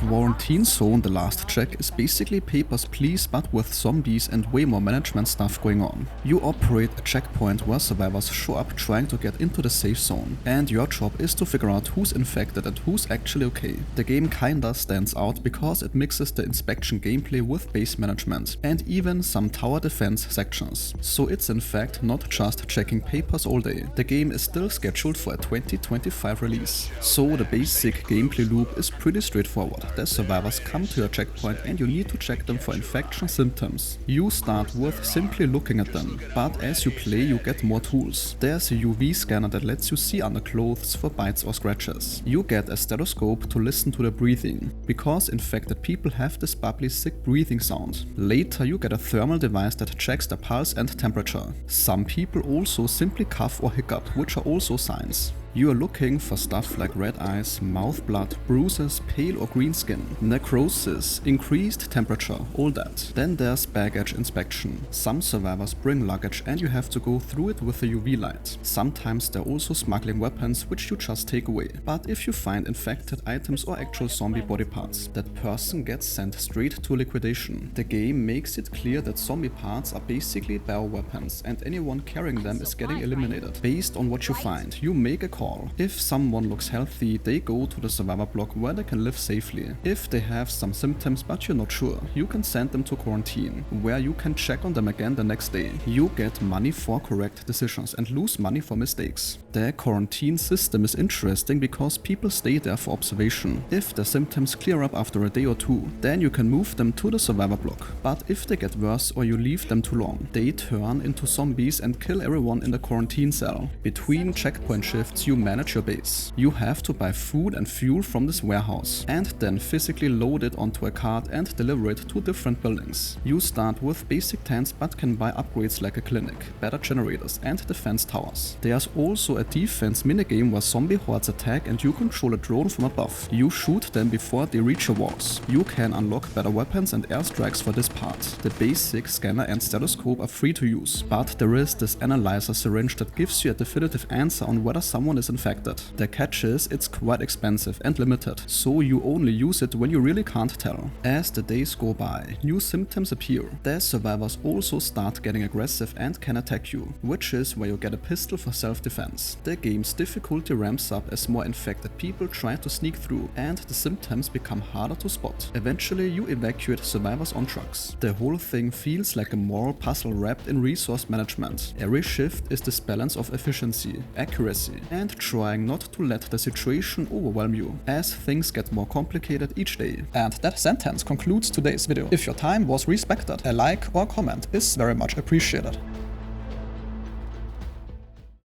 Quarantine Zone, the last check, is basically Papers, Please but with zombies and way more management stuff going on. You operate a checkpoint where survivors show up trying to get into the safe zone, and your job is to figure out who's infected and who's actually okay. The game kinda stands out because it mixes the inspection gameplay with base management, and even some tower defense sections. So it's in fact not just checking papers all day. The game is still scheduled for a 2025 release. So the basic gameplay loop is pretty straightforward. The survivors come to your checkpoint and you need to check them for infection symptoms. You start with simply looking at them, but as you play you get more tools. There's a UV scanner that lets you see under clothes for bites or scratches. You get a stethoscope to listen to their breathing, because infected people have this bubbly sick breathing sound. Later you get a thermal device that checks the pulse and temperature. Some people also simply cough or hiccup, which are also signs. You are looking for stuff like red eyes, mouth blood, bruises, pale or green skin, necrosis, increased temperature, all that. Then there's baggage inspection. Some survivors bring luggage and you have to go through it with a UV light. Sometimes they're also smuggling weapons which you just take away. But if you find infected items or actual zombie body parts, that person gets sent straight to liquidation. The game makes it clear that zombie parts are basically bioweapons and anyone carrying them is getting eliminated. Based on what you find, you make a call. If someone looks healthy, they go to the survivor block where they can live safely. If they have some symptoms but you're not sure, you can send them to quarantine, where you can check on them again the next day. You get money for correct decisions and lose money for mistakes. The quarantine system is interesting because people stay there for observation. If the symptoms clear up after a day or two, then you can move them to the survivor block. But if they get worse or you leave them too long, they turn into zombies and kill everyone in the quarantine cell. Between checkpoint shifts you manage your base. You have to buy food and fuel from this warehouse, and then physically load it onto a cart and deliver it to different buildings. You start with basic tents but can buy upgrades like a clinic, better generators and defense towers. There's also a defense minigame where zombie hordes attack and you control a drone from above. You shoot them before they reach your walls. You can unlock better weapons and airstrikes for this part. The basic scanner and stethoscope are free to use, but there is this analyzer syringe that gives you a definitive answer on whether someone is infected. The catch is it's quite expensive and limited, so you only use it when you really can't tell. As the days go by, new symptoms appear. The survivors also start getting aggressive and can attack you, which is where you get a pistol for self-defense. The game's difficulty ramps up as more infected people try to sneak through, and the symptoms become harder to spot. Eventually you evacuate survivors on trucks. The whole thing feels like a moral puzzle wrapped in resource management. Every shift is this balance of efficiency, accuracy, and trying not to let the situation overwhelm you, as things get more complicated each day. And that sentence concludes today's video. If your time was respected, a like or comment is very much appreciated.